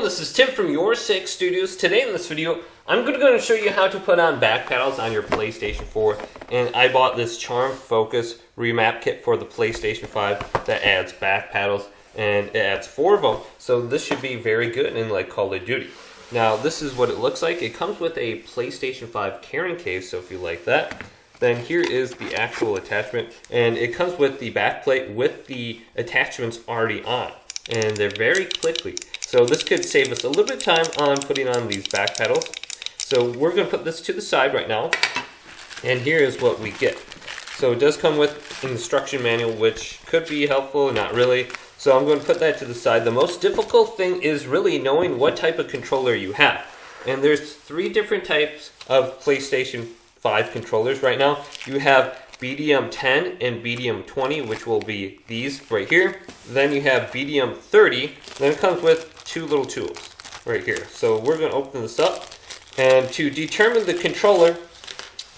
this is Tim from YourSix Studios. Today in this video, I'm going to show you how to put on back paddles on your PlayStation 4. And I bought this Charm Focus remap kit for the PlayStation 5 that adds back paddles, and it adds 4 of them. So this should be very good in like Call of Duty. Now this is what it looks like. It comes with a PlayStation 5 carrying case, so if you like that. Then here is the actual attachment, and it comes with the back plate with the attachments already on. And they're very clicky. So this could save us a little bit of time on putting on these back pedals. So we're going to put this to the side right now. And here is what we get. So it does come with an instruction manual, which could be helpful, not really. So I'm going to put that to the side. The most difficult thing is really knowing what type of controller you have. And there's 3 different types of PlayStation 5 controllers right now. You have BDM 10 and BDM 20, which will be these right here. Then you have BDM 30. Then it comes with 2 little tools right here. So we're going to open this up. And to determine the controller,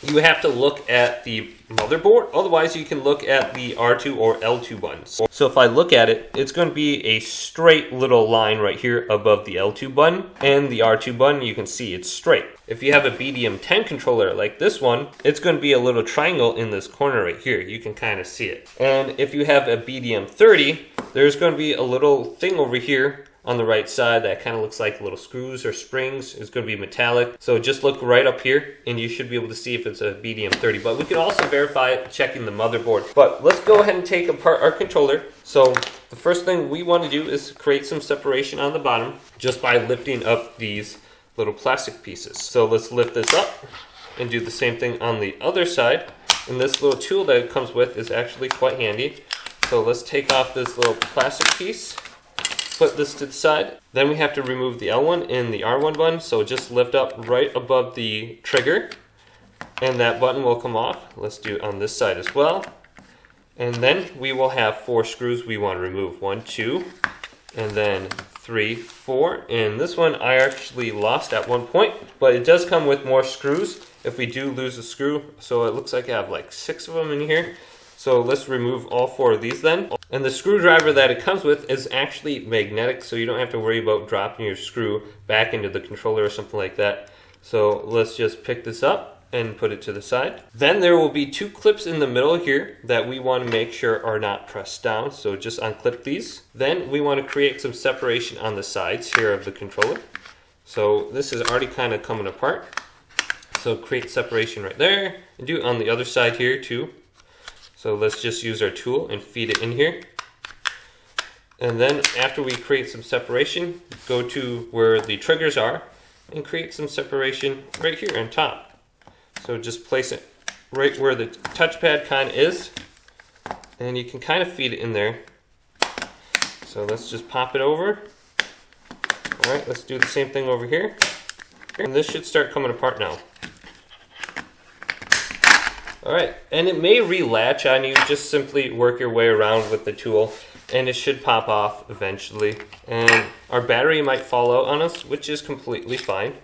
you have to look at the motherboard. Otherwise, you can look at the R2 or L2 buttons. So if I look at it, it's going to be a straight little line right here above the L2 button. And the R2 button, you can see it's straight. If you have a BDM 10 controller like this one, it's going to be a little triangle in this corner right here. You can kind of see it. And if you have a BDM 30, there's going to be a little thing over here on the right side that kind of looks like little screws or springs. It's going to be metallic. So just look right up here and you should be able to see if it's a BDM 30. But we can also verify it checking the motherboard. But let's go ahead and take apart our controller. So the first thing we want to do is create some separation on the bottom just by lifting up these little plastic pieces. So let's lift this up and do the same thing on the other side. And this little tool that it comes with is actually quite handy. So let's take off this little plastic piece. Put this to the side. Then we have to remove the L1 and the R1 button. So just lift up right above the trigger and that button will come off. Let's do it on this side as well. And then we will have 4 screws we want to remove. 1, 2, and then 3, 4. And this one I actually lost at one point, but it does come with more screws if we do lose a screw. So it looks like I have like 6 of them in here. So let's remove all 4 of these then. And the screwdriver that it comes with is actually magnetic, so you don't have to worry about dropping your screw back into the controller or something like that. So let's just pick this up and put it to the side. Then there will be 2 clips in the middle here that we want to make sure are not pressed down. So just unclip these. Then we want to create some separation on the sides here of the controller. So this is already kind of coming apart. So create separation right there. And do it on the other side here too. So let's just use our tool and feed it in here. And then after we create some separation, go to where the triggers are and create some separation right here on top. So just place it right where the touchpad kind of is. And you can kind of feed it in there. So let's just pop it over. All right, let's do the same thing over here. And this should start coming apart now. Alright, and it may re-latch on you. Just simply work your way around with the tool and it should pop off eventually. And our battery might fall out on us, which is completely fine.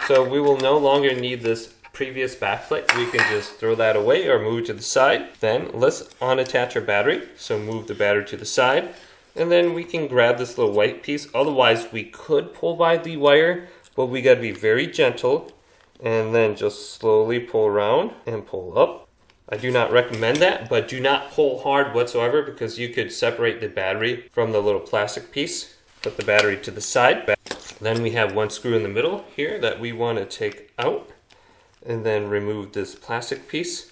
So we will no longer need this previous backplate. We can just throw that away or move it to the side. Then let's unattach our battery. So move the battery to the side. And then we can grab this little white piece. Otherwise we could pull by the wire, but we got to be very gentle. And then just slowly pull around and pull up. I do not recommend that, but do not pull hard whatsoever because you could separate the battery from the little plastic piece. Put the battery to the side. Then we have 1 screw in the middle here that we want to take out. And then remove this plastic piece.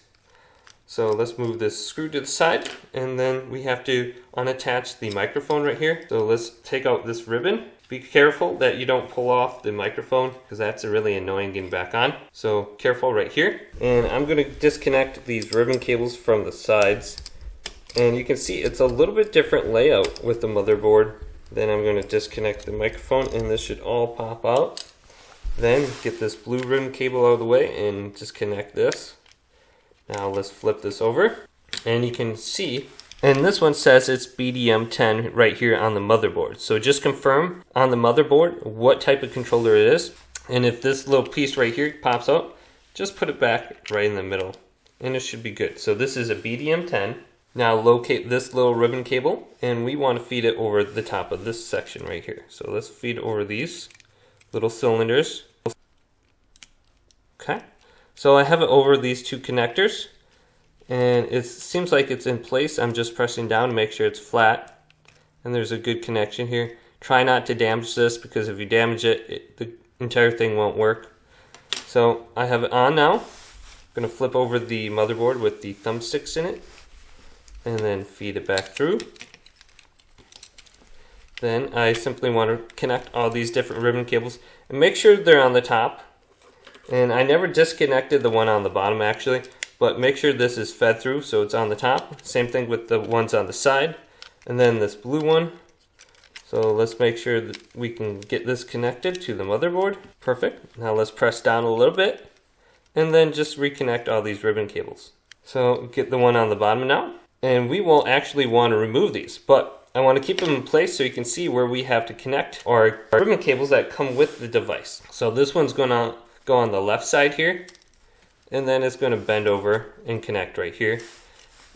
So let's move this screw to the side. And then we have to unattach the microphone right here. So let's take out this ribbon. Be careful that you don't pull off the microphone because that's really annoying getting back on. So careful right here. And I'm going to disconnect these ribbon cables from the sides. And you can see it's a little bit different layout with the motherboard. Then I'm going to disconnect the microphone and this should all pop out. Then get this blue ribbon cable out of the way and disconnect this. Now let's flip this over. And you can see, and this one says it's BDM 10 right here on the motherboard. So just confirm on the motherboard what type of controller it is. And if this little piece right here pops out, just put it back right in the middle. And it should be good. So this is a BDM 10 Now locate this little ribbon cable, and we want to feed it over the top of this section right here. So let's feed over these little cylinders. Okay, so I have it over these two connectors, and it seems like it's in place. I'm just pressing down to make sure it's flat, and there's a good connection here. Try not to damage this, because if you damage it, the entire thing won't work. So I have it on now. I'm going to flip over the motherboard with the thumbsticks in it, and then feed it back through. Then I simply want to connect all these different ribbon cables and make sure they're on the top. And I never disconnected the one on the bottom actually, but make sure this is fed through so it's on the top. Same thing with the ones on the side, and then this blue one. So let's make sure that we can get this connected to the motherboard. Perfect. Now let's press down a little bit and then just reconnect all these ribbon cables. So get the one on the bottom now, and we will actually want to remove these, but I want to keep them in place so you can see where we have to connect our ribbon cables that come with the device. So this one's going to go on the left side here, and then it's going to bend over and connect right here.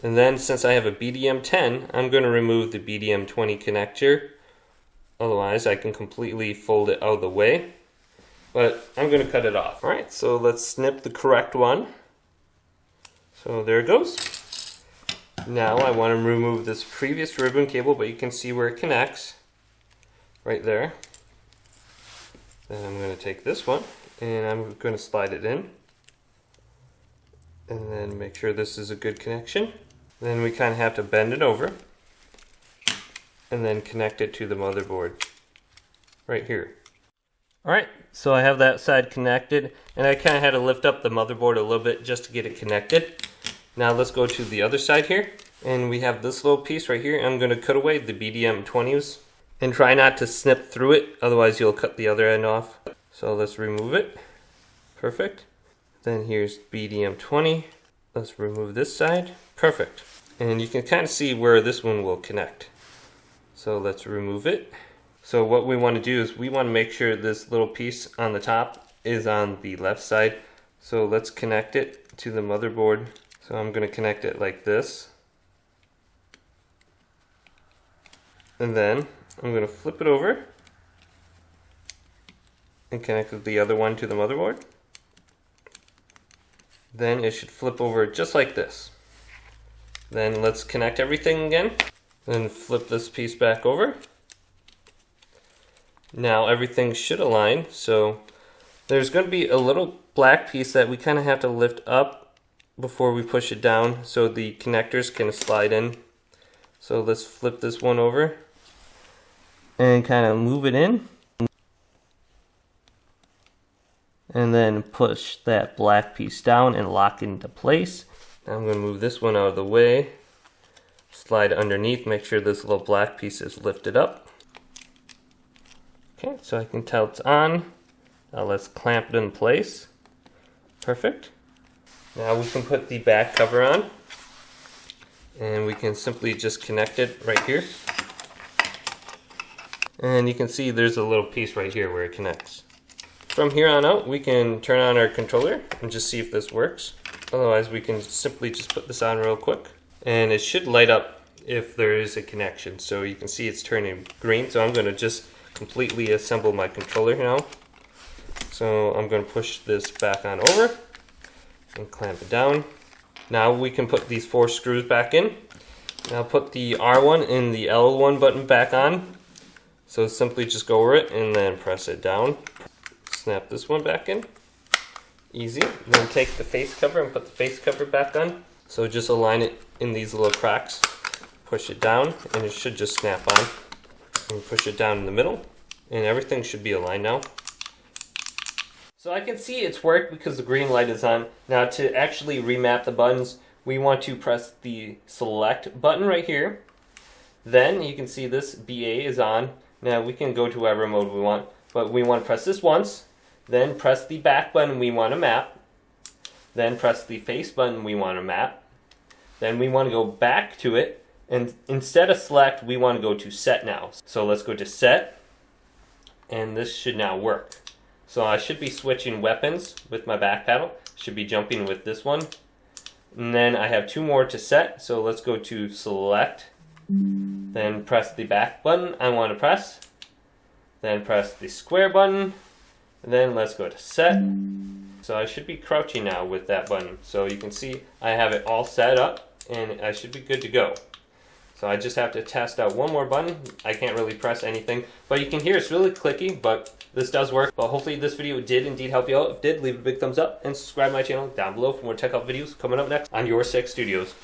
And then since I have a BDM 10, I'm going to remove the BDM 20 connector. Otherwise I can completely fold it out of the way, but I'm going to cut it off. Alright, so let's snip the correct one. So there it goes. Now I want to remove this previous ribbon cable, but you can see where it connects right there. Then I'm going to take this one and I'm going to slide it in, and then make sure this is a good connection. Then we kind of have to bend it over and then connect it to the motherboard right here. Alright, so I have that side connected, and I kind of had to lift up the motherboard a little bit just to get it connected. Now let's go to the other side here, and we have this little piece right here. I'm going to cut away the BDM 20s, and try not to snip through it, otherwise you'll cut the other end off. So let's remove it. Perfect. Then here's BDM 20. Let's remove this side. Perfect. And you can kind of see where this one will connect. So let's remove it. So what we want to do is we want to make sure this little piece on the top is on the left side. So let's connect it to the motherboard. So I'm going to connect it like this. And then I'm going to flip it over and connect the other one to the motherboard. Then it should flip over just like this. Then let's connect everything again. Then flip this piece back over. Now everything should align. So there's going to be a little black piece that we kind of have to lift up before we push it down so the connectors can slide in. So let's flip this one over and kind of move it in, and then push that black piece down and lock it into place. Now I'm going to move this one out of the way, slide underneath, make sure this little black piece is lifted up. Okay, so I can tell it's on. Now let's clamp it in place. Perfect. Now we can put the back cover on, and we can simply just connect it right here. And you can see there's a little piece right here where it connects. From here on out, we can turn on our controller and just see if this works. Otherwise, we can simply just put this on real quick, and it should light up if there is a connection. So you can see it's turning green. So I'm going to just completely assemble my controller now. So I'm going to push this back on over and clamp it down. Now we can put these 4 screws back in. Now put the R1 and the L1 button back on. So simply just go over it and then press it down. Snap this one back in. Easy. Then take the face cover and put the face cover back on. So just align it in these little cracks. Push it down and it should just snap on. And push it down in the middle, and everything should be aligned now. So I can see it's worked because the green light is on. Now to actually remap the buttons, we want to press the select button right here. Then you can see this BA is on. Now we can go to whatever mode we want, but we want to press this once, then press the back button we want to map, then press the face button we want to map, then we want to go back to it, and instead of select we want to go to set now. So let's go to set, and this should now work. So I should be switching weapons with my back paddle, should be jumping with this one, And then I have 2 more to set, so let's go to select, then press the back button I want to press, then press the square button, and then let's go to set. So I should be crouching now with that button. So you can see I have it all set up and I should be good to go. So I just have to test out one more button. I can't really press anything, but you can hear it's really clicky, but this does work. But hopefully this video did indeed help you out. If it did, leave a big thumbs up and subscribe to my channel down below for more tech help videos coming up next on Your Six Studios.